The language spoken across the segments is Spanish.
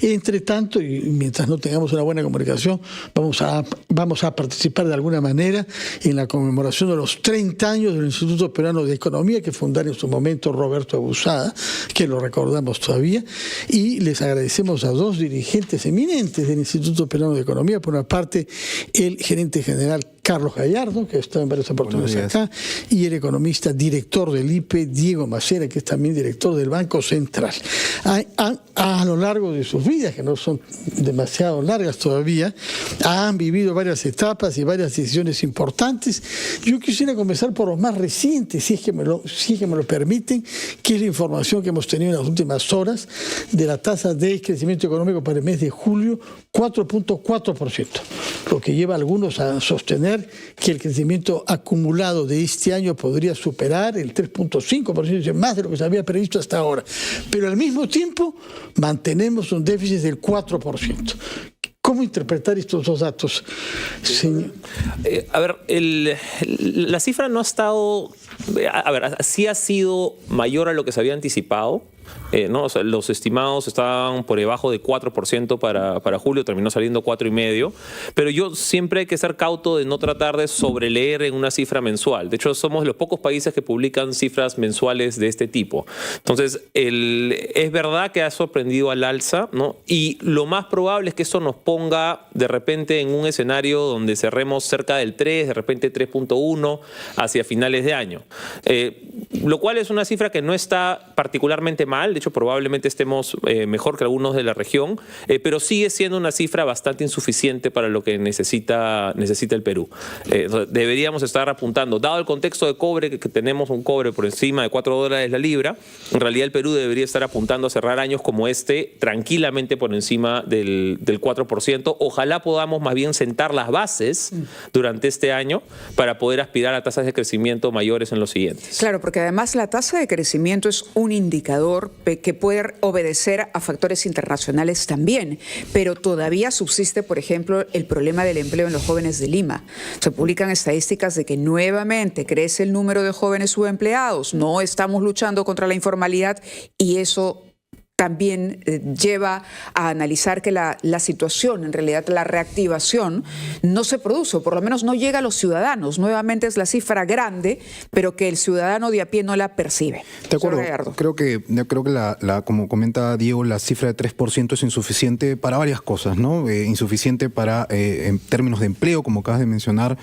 Entre tanto, y mientras no tengamos una buena comunicación, vamos a participar de alguna manera en la conmemoración de los 30 años del Instituto Peruano de Economía, que fundara en su momento Roberto Abusada, que lo recordamos todavía, y les agradecemos a dos dirigentes eminentes del Instituto Peruano de Economía. Por una parte, el gerente general Carlos Gallardo, que está en varias oportunidades acá, y el economista director del IPE, Diego Macera, que es también director del Banco Central. A lo largo de sus vidas, que no son demasiado largas todavía, han vivido varias etapas y varias decisiones importantes. Yo quisiera comenzar por los más recientes, si es que me lo permiten, que es la información que hemos tenido en las últimas horas de la tasa de crecimiento económico para el mes de julio, 4.4%, lo que lleva a algunos a sostener que el crecimiento acumulado de este año podría superar el 3.5%, más de lo que se había previsto hasta ahora. Pero al mismo tiempo mantenemos un déficit del 4%. ¿Cómo interpretar estos dos datos, señor? A ver, la cifra no ha estado... A ver, sí ha sido mayor a lo que se había anticipado. ¿No? O sea, los estimados estaban por debajo de 4% para julio, terminó saliendo 4,5%, pero yo siempre hay que ser cauto de no tratar de sobreleer en una cifra mensual. De hecho, somos los pocos países que publican cifras mensuales de este tipo. Entonces, es verdad que ha sorprendido al alza, ¿no? Y lo más probable es que esto nos ponga de repente en un escenario donde cerremos cerca del 3, de repente 3.1 hacia finales de año. Lo cual es una cifra que no está particularmente mal. De hecho, probablemente estemos mejor que algunos de la región, pero sigue siendo una cifra bastante insuficiente para lo que necesita el Perú. Deberíamos estar apuntando, dado el contexto de cobre, que tenemos un cobre por encima de $4 la libra, en realidad el Perú debería estar apuntando a cerrar años como este tranquilamente por encima del 4%. Ojalá podamos más bien sentar las bases durante este año para poder aspirar a tasas de crecimiento mayores en los siguientes. Claro, porque además la tasa de crecimiento es un indicador que puede obedecer a factores internacionales también, pero todavía subsiste, por ejemplo, el problema del empleo en los jóvenes de Lima. Se publican estadísticas de que nuevamente crece el número de jóvenes subempleados, no estamos luchando contra la informalidad y eso también lleva a analizar que la situación, en realidad la reactivación, no se produce, o por lo menos no llega a los ciudadanos. Nuevamente es la cifra grande, pero que el ciudadano de a pie no la percibe. De acuerdo. Creo que como comenta Diego, la cifra de 3% es insuficiente para varias cosas, ¿no? Insuficiente para, en términos de empleo, como acabas de mencionar,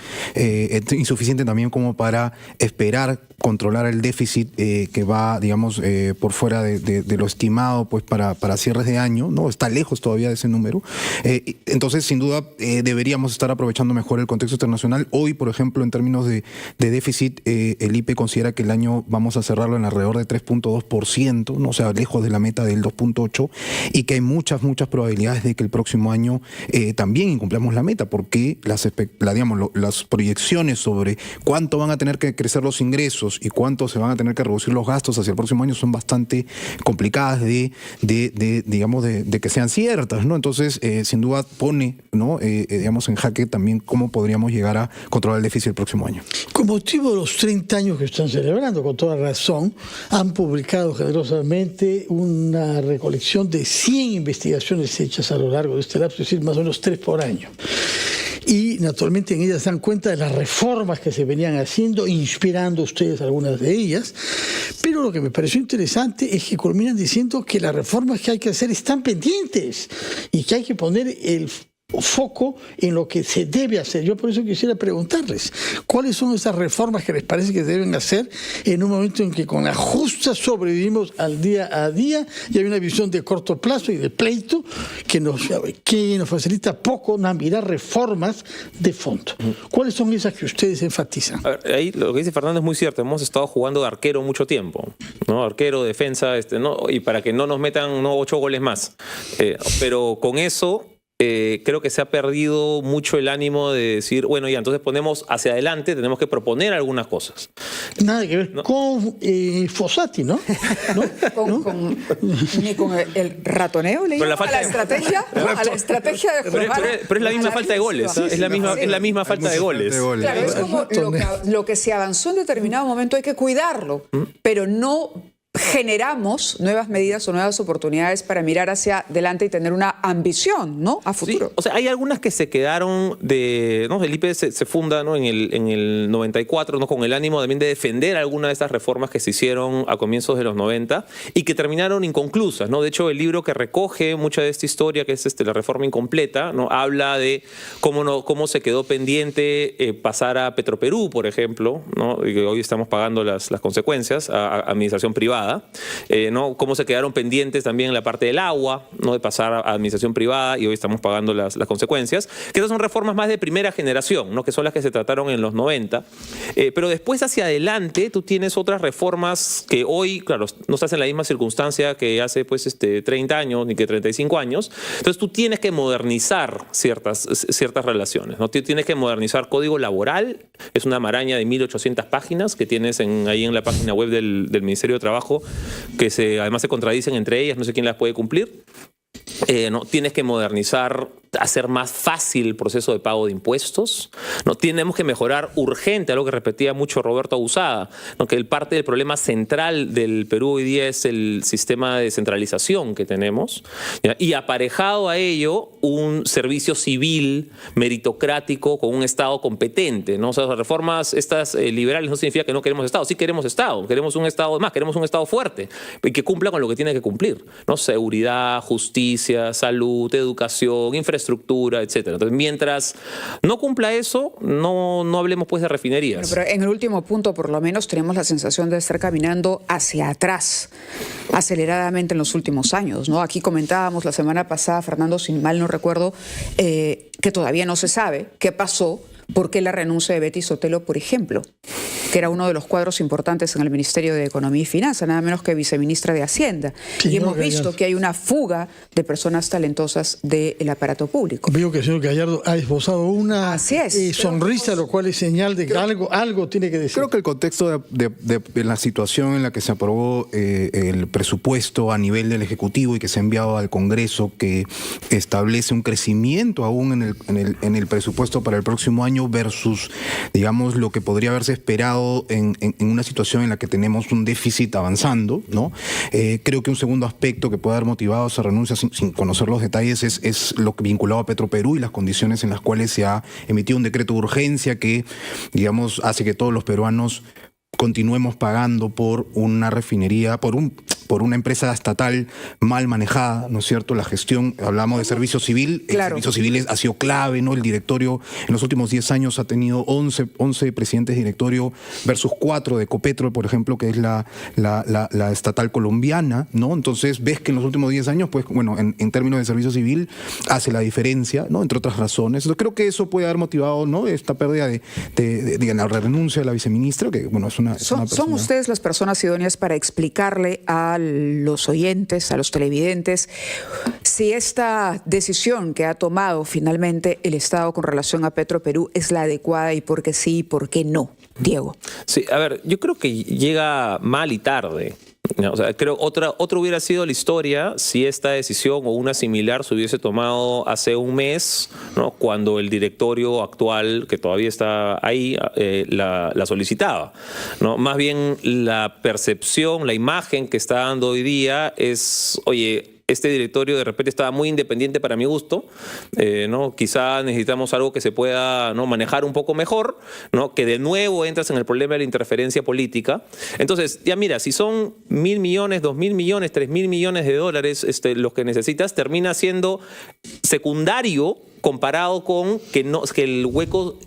insuficiente también como para esperar controlar el déficit que va, digamos, por fuera de lo estimado pues para cierres de año, ¿no? Está lejos todavía de ese número. Entonces, sin duda, deberíamos estar aprovechando mejor el contexto internacional. Hoy, por ejemplo, en términos de déficit, el IPE considera que el año vamos a cerrarlo en alrededor de 3.2%, ¿no? O sea, lejos de la meta del 2.8%, y que hay muchas probabilidades de que el próximo año también incumplamos la meta, porque las proyecciones sobre cuánto van a tener que crecer los ingresos y cuánto se van a tener que reducir los gastos hacia el próximo año son bastante complicadas de que sean ciertas, ¿no? Entonces, sin duda pone, ¿no? Digamos, en jaque también cómo podríamos llegar a controlar el déficit el próximo año. Con motivo de los 30 años que están celebrando, con toda razón, han publicado generosamente una recolección de 100 investigaciones hechas a lo largo de este lapso, es decir, más o menos 3 por año. Y naturalmente en ellas dan cuenta de las reformas que se venían haciendo, inspirando ustedes algunas de ellas. Pero lo que me pareció interesante es que culminan diciendo que las reformas que hay que hacer están pendientes y que hay que poner el foco en lo que se debe hacer. Yo por eso quisiera preguntarles, ¿cuáles son esas reformas que les parece que deben hacer en un momento en que con la justa sobrevivimos al día a día y hay una visión de corto plazo y de pleito que nos facilita poco mirar reformas de fondo? ¿Cuáles son esas que ustedes enfatizan? A ver, ahí lo que dice Fernando es muy cierto. Hemos estado jugando de arquero mucho tiempo, ¿no? Arquero, defensa, ¿no? Y para que no nos metan 8 goles más. Pero con eso creo que se ha perdido mucho el ánimo de decir, bueno, ya, entonces ponemos hacia adelante, tenemos que proponer algunas cosas. Nada que ver, ¿no? Con Fossati, ¿no? Ni con el ratoneo, le llamo, a la estrategia, a la estrategia de jugar. Pero es la misma falta de goles, ¿eh? Es la misma falta de goles. Claro, es como lo que se avanzó en determinado momento hay que cuidarlo, pero no generamos nuevas medidas o nuevas oportunidades para mirar hacia adelante y tener una ambición, ¿no?, a futuro. Sí, o sea, hay algunas que se quedaron ¿no? El IPE se funda, ¿no?, en el 94, ¿no?, con el ánimo también de defender algunas de estas reformas que se hicieron a comienzos de los 90 y que terminaron inconclusas, ¿no? De hecho, el libro que recoge mucha de esta historia, que es la reforma incompleta, ¿no?, habla de cómo se quedó pendiente pasar a Petroperú, por ejemplo, ¿no?, y que hoy estamos pagando las consecuencias a administración privada, ¿no?, cómo se quedaron pendientes también en la parte del agua, ¿no?, de pasar a administración privada y hoy estamos pagando las consecuencias, que esas son reformas más de primera generación, ¿no?, que son las que se trataron en los 90, pero después hacia adelante tú tienes otras reformas que hoy, claro, no estás en la misma circunstancia que hace pues 30 años ni que 35 años, entonces tú tienes que modernizar ciertas relaciones, ¿no? Tienes que modernizar código laboral, es una maraña de 1800 páginas que tienes ahí en la página web del Ministerio de Trabajo, que además se contradicen entre ellas, no sé quién las puede cumplir. ¿No? Tienes que modernizar, hacer más fácil el proceso de pago de impuestos, ¿no? Tenemos que mejorar urgente, algo que repetía mucho Roberto Abusada, ¿no?, que parte del problema central del Perú hoy día es el sistema de descentralización que tenemos, ¿ya?, y aparejado a ello un servicio civil meritocrático con un Estado competente, ¿no? O sea, las reformas estas liberales no significa que no queremos Estado, sí queremos Estado, queremos un Estado más, queremos un Estado fuerte y que cumpla con lo que tiene que cumplir, ¿no? Seguridad, justicia, salud, educación, infraestructura, etcétera. Entonces, mientras no cumpla eso, no hablemos pues de refinerías. Pero en el último punto, por lo menos, tenemos la sensación de estar caminando hacia atrás, aceleradamente en los últimos años, ¿no? Aquí comentábamos la semana pasada, Fernando, si mal no recuerdo, que todavía no se sabe qué pasó, por qué la renuncia de Betty Sotelo, por ejemplo, que era uno de los cuadros importantes en el Ministerio de Economía y Finanzas, nada menos que viceministra de Hacienda. Sí, y hemos visto que hay una fuga de personas talentosas del aparato público. Veo que el señor Gallardo ha esbozado una Así es. sonrisa, lo cual es señal de que algo tiene que decir. Creo que el contexto de la situación en la que se aprobó el presupuesto a nivel del Ejecutivo y que se ha enviado al Congreso, que establece un crecimiento aún en el presupuesto para el próximo año versus, digamos, lo que podría haberse esperado en una situación en la que tenemos un déficit avanzando, ¿no? Creo que un segundo aspecto que puede haber motivado esa renuncia sin conocer los detalles es lo que vinculado a Petroperú y las condiciones en las cuales se ha emitido un decreto de urgencia que, digamos, hace que todos los peruanos continuemos pagando por una refinería, por una empresa estatal mal manejada, ¿no es cierto? La gestión, hablamos de servicio civil, Claro. El servicio civil ha sido clave, ¿no? El directorio en los últimos 10 años ha tenido 11 presidentes de directorio versus 4 de Ecopetrol, por ejemplo, que es la estatal colombiana, ¿no? Entonces ves que en los últimos 10 años, pues bueno, en términos de servicio civil hace la diferencia, ¿no? Entre otras razones. Entonces creo que eso puede haber motivado, ¿no?, esta pérdida de la renuncia de la viceministra, que bueno, es una ¿Son ustedes las personas idóneas para explicarle a los oyentes, a los televidentes, si esta decisión que ha tomado finalmente el Estado con relación a Petroperú es la adecuada y por qué sí y por qué no? Diego. Sí, a ver, yo creo que llega mal y tarde. No, o sea, creo otra hubiera sido la historia si esta decisión o una similar se hubiese tomado hace un mes, ¿no?, cuando el directorio actual, que todavía está ahí, la solicitaba, ¿no? Más bien la percepción, la imagen que está dando hoy día es, oye, este directorio de repente estaba muy independiente para mi gusto, ¿no? Quizá necesitamos algo que se pueda, ¿no?, manejar un poco mejor, ¿no?, que de nuevo entras en el problema de la interferencia política. Entonces, ya mira, si son 1.000 millones, 2.000 millones, 3.000 millones de dólares los que necesitas, termina siendo secundario comparado con que el hueco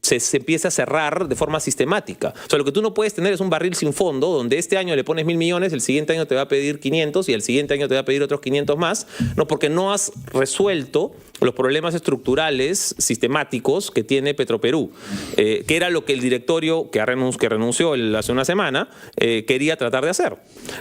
se empieza a cerrar de forma sistemática. O sea, lo que tú no puedes tener es un barril sin fondo, donde este año le pones 1.000 millones, el siguiente año te va a pedir 500 y el siguiente año te va a pedir otros 500 más, ¿no?, porque no has resuelto los problemas estructurales sistemáticos que tiene Petroperú, que era lo que el directorio que renunció hace una semana quería tratar de hacer,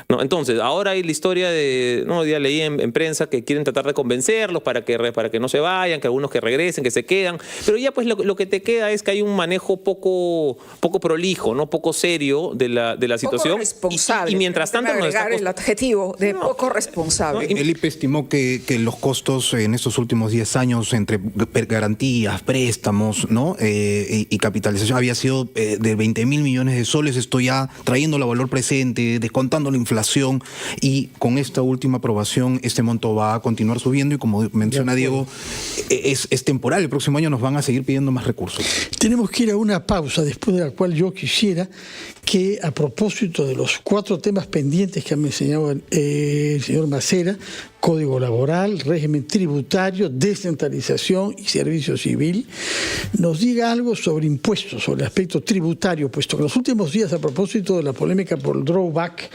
¿no? Entonces, ahora hay la historia de, ¿no?, ya leí en prensa que quieren tratar de convencerlos para que no se vayan, que algunos que regresen, que se quedan, pero ya pues lo que te queda es que hay hay un manejo poco prolijo, ¿no? Poco serio de la situación. Poco responsable. Y mientras tanto nos está el adjetivo de poco responsable. El IPE estimó que los costos en estos últimos 10 años entre garantías, préstamos, ¿no? Y capitalización había sido de 20.000 millones de soles. Esto ya trayéndolo a valor presente, descontando la inflación, y con esta última aprobación este monto va a continuar subiendo y, como menciona Diego, es temporal. El próximo año nos van a seguir pidiendo más recursos. Tenemos que ir a una pausa, después de la cual yo quisiera que, a propósito de los 4 temas pendientes que ha mencionado el señor Macera, Código Laboral, régimen tributario, descentralización y servicio civil, nos diga algo sobre impuestos, sobre el aspecto tributario, puesto que en los últimos días, a propósito de la polémica por el drawback,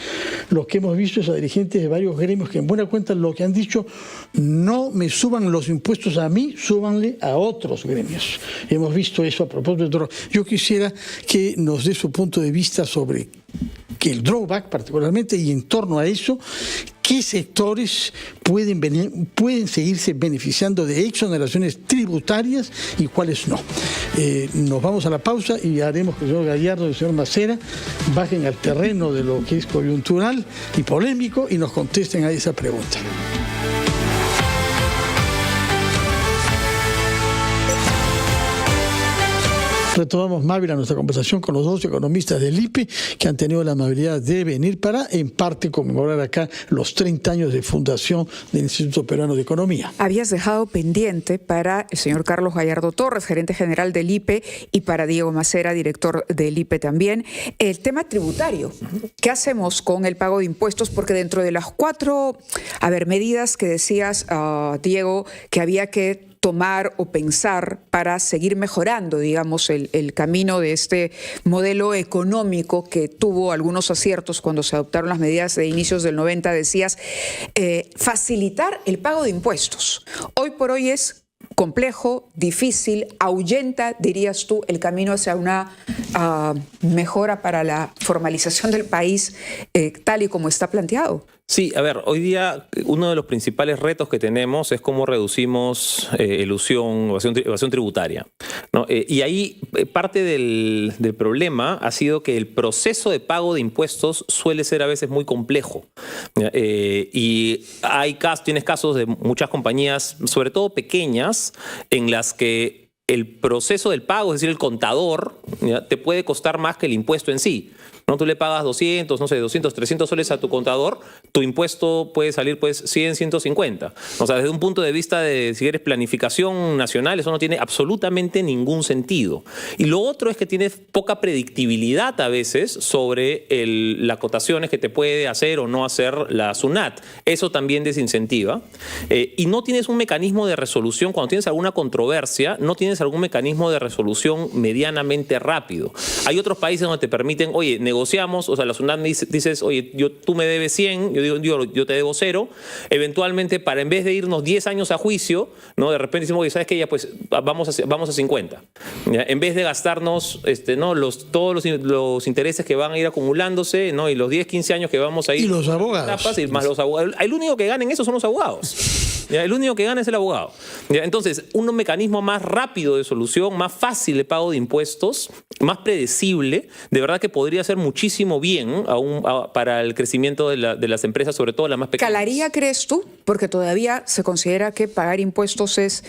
lo que hemos visto es a dirigentes de varios gremios que, en buena cuenta, lo que han dicho: no me suban los impuestos a mí, súbanle a otros gremios. Hemos visto eso a propósito del drawback. Yo quisiera que nos dé su punto de vista sobre que el drawback particularmente, y en torno a eso, qué sectores pueden seguirse beneficiando de exoneraciones tributarias y cuáles no. Nos vamos a la pausa y haremos que el señor Gallardo y el señor Macera bajen al terreno de lo que es coyuntural y polémico y nos contesten a esa pregunta. Retomamos, Mávila, nuestra conversación con los 2 economistas del IPE que han tenido la amabilidad de venir para, en parte, conmemorar acá los 30 años de fundación del Instituto Peruano de Economía. Habías dejado pendiente para el señor Carlos Gallardo Torres, gerente general del IPE, y para Diego Macera, director del IPE también, el tema tributario. ¿Qué hacemos con el pago de impuestos? Porque dentro de las 4 medidas que decías, Diego, que había que tomar o pensar para seguir mejorando, digamos, el camino de este modelo económico que tuvo algunos aciertos cuando se adoptaron las medidas de inicios del 90, decías, facilitar el pago de impuestos. Hoy por hoy es complejo, difícil, ahuyenta, dirías tú, el camino hacia una mejora para la formalización del país tal y como está planteado. Sí, a ver, hoy día uno de los principales retos que tenemos es cómo reducimos evasión tributaria, ¿no? Y ahí parte del problema ha sido que el proceso de pago de impuestos suele ser a veces muy complejo. Y tienes casos de muchas compañías, sobre todo pequeñas, en las que el proceso del pago, es decir, el contador, ¿ya?, te puede costar más que el impuesto en sí. ¿No? Tú le pagas 200, 300 soles a tu contador, tu impuesto puede salir 100, 150. O sea, desde un punto de vista de, si eres planificación nacional, eso no tiene absolutamente ningún sentido. Y lo otro es que tienes poca predictibilidad a veces sobre las cotaciones que te puede hacer o no hacer la SUNAT. Eso también desincentiva. Y no tienes un mecanismo de resolución. Cuando tienes alguna controversia, no tienes algún mecanismo de resolución medianamente rápido. Hay otros países donde te permiten, oye, negociamos, o sea, la SUNAT me dices, oye, tú me debes 100, yo te debo 0. Eventualmente, en vez de irnos 10 años a juicio, ¿no?, de repente decimos, oye, ¿sabes qué? Ya pues vamos a 50. ¿Ya? En vez de gastarnos todos los intereses que van a ir acumulándose, ¿no?, y los 10, 15 años que vamos a ir. Y los abogados. Y más los abogados. El único que gana en eso son los abogados. ¿Ya? El único que gana es el abogado. ¿Ya? Entonces, un mecanismo más rápido de solución, más fácil de pago de impuestos, más predecible, de verdad que podría ser muchísimo bien para el crecimiento de las empresas, sobre todo las más pequeñas. ¿Calaría, crees tú? Porque todavía se considera que pagar impuestos es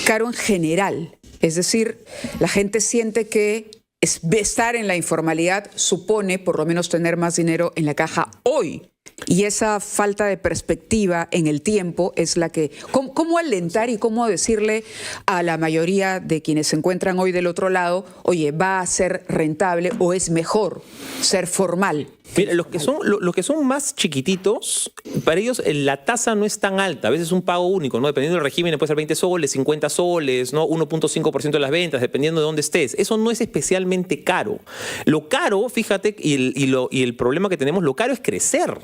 caro en general. Es decir, la gente siente que estar en la informalidad supone por lo menos tener más dinero en la caja hoy. Y esa falta de perspectiva en el tiempo es la que... ¿Cómo alentar y cómo decirle a la mayoría de quienes se encuentran hoy del otro lado, oye, va a ser rentable o es mejor ser formal? Mira, los que son más chiquititos, para ellos la tasa no es tan alta. A veces es un pago único, ¿no? Dependiendo del régimen puede ser 20 soles, 50 soles, ¿no? 1.5% de las ventas, dependiendo de dónde estés. Eso no es especialmente caro. Lo caro, fíjate, y el problema que tenemos, lo caro es crecer.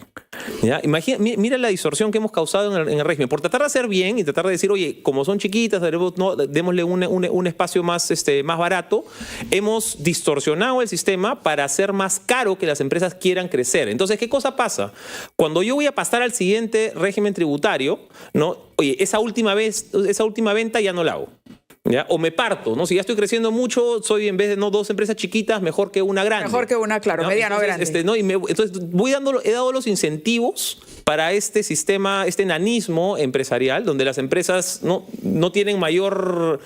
¿Ya? Mira la distorsión que hemos causado en el régimen. Por tratar de hacer bien y tratar de decir, oye, como son chiquitas, démosle un espacio más barato, hemos distorsionado el sistema para hacer más caro que las empresas quieran crecer. Entonces, ¿qué cosa pasa? Cuando yo voy a pasar al siguiente régimen tributario, ¿no? Oye, esa última venta ya no la hago. ¿Ya? O me parto, ¿no? Si ya estoy creciendo mucho, soy en vez de 2 empresas chiquitas, mejor que una grande. Mejor que una, claro, ¿no? mediana o Entonces, grande. entonces he dado los incentivos para este sistema, este enanismo empresarial, donde las empresas no tienen mayor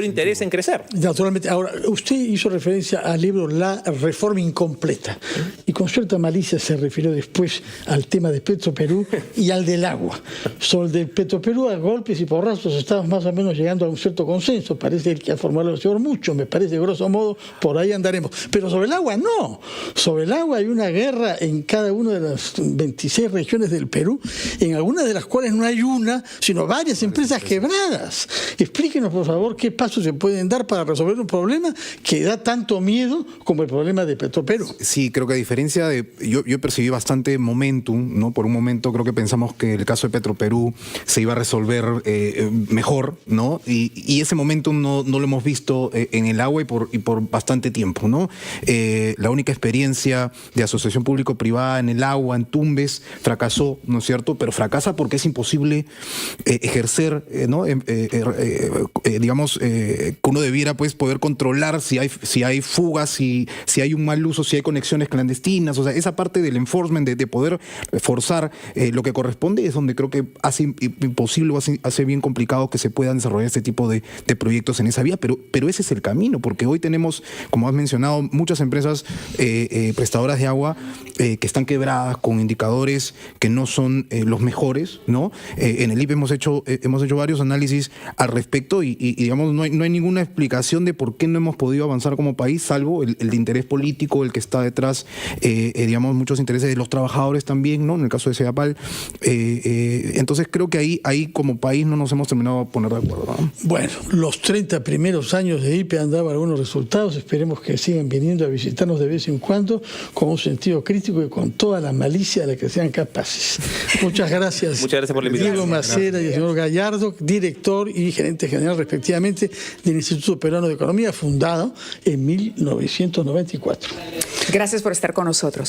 interés en crecer. Naturalmente. Ahora, usted hizo referencia al libro La Reforma Incompleta y con cierta malicia se refirió después al tema de Petroperú y al del agua. Sobre el de Petroperú, a golpes y porrazos estamos más o menos llegando a un cierto consenso. Parece que ha formado el señor mucho, me parece, grosso modo, por ahí andaremos. Pero sobre el agua no. Sobre el agua hay una guerra en cada una de las 26 regiones del Perú, en algunas de las cuales no hay una, sino varias empresas quebradas. Explíquenos, por favor, qué pasos se pueden dar para resolver un problema que da tanto miedo como el problema de Petroperú. Sí, creo que a diferencia de... Yo percibí bastante momentum, ¿no? Por un momento creo que pensamos que el caso de Petroperú se iba a resolver mejor, ¿no? Y ese momentum no lo hemos visto en el agua y por bastante tiempo, ¿no? La única experiencia de asociación público-privada en el agua, en Tumbes, fracasó, ¿no es cierto? Pero fracasa porque es imposible ejercer, ¿no? Digamos, que uno debiera pues poder controlar si hay fugas, si hay un mal uso, si hay conexiones clandestinas, o sea, esa parte del enforcement, de poder forzar lo que corresponde, es donde creo que hace imposible, hace bien complicado que se puedan desarrollar este tipo de proyectos en esa vía, pero ese es el camino, porque hoy tenemos, como has mencionado, muchas empresas prestadoras de agua que están quebradas, con indicadores que no son los mejores, ¿no? En el IPE hemos hecho varios análisis al respecto y digamos, no hay ninguna explicación de por qué no hemos podido avanzar como país, salvo el de interés político, el que está detrás, digamos, muchos intereses de los trabajadores también, ¿no? En el caso de Sedapal. Entonces creo que ahí como país no nos hemos terminado de poner de acuerdo, ¿no? Bueno, los 30 primeros años de IPE han dado algunos resultados, esperemos que sigan viniendo a visitarnos de vez en cuando con un sentido crítico y con toda la malicia de la que sean capaces. Muchas gracias. Muchas gracias por la invitación. Diego Macera y el señor Gallardo, director y gerente general respectivamente del Instituto Peruano de Economía, fundado en 1994. Gracias por estar con nosotros.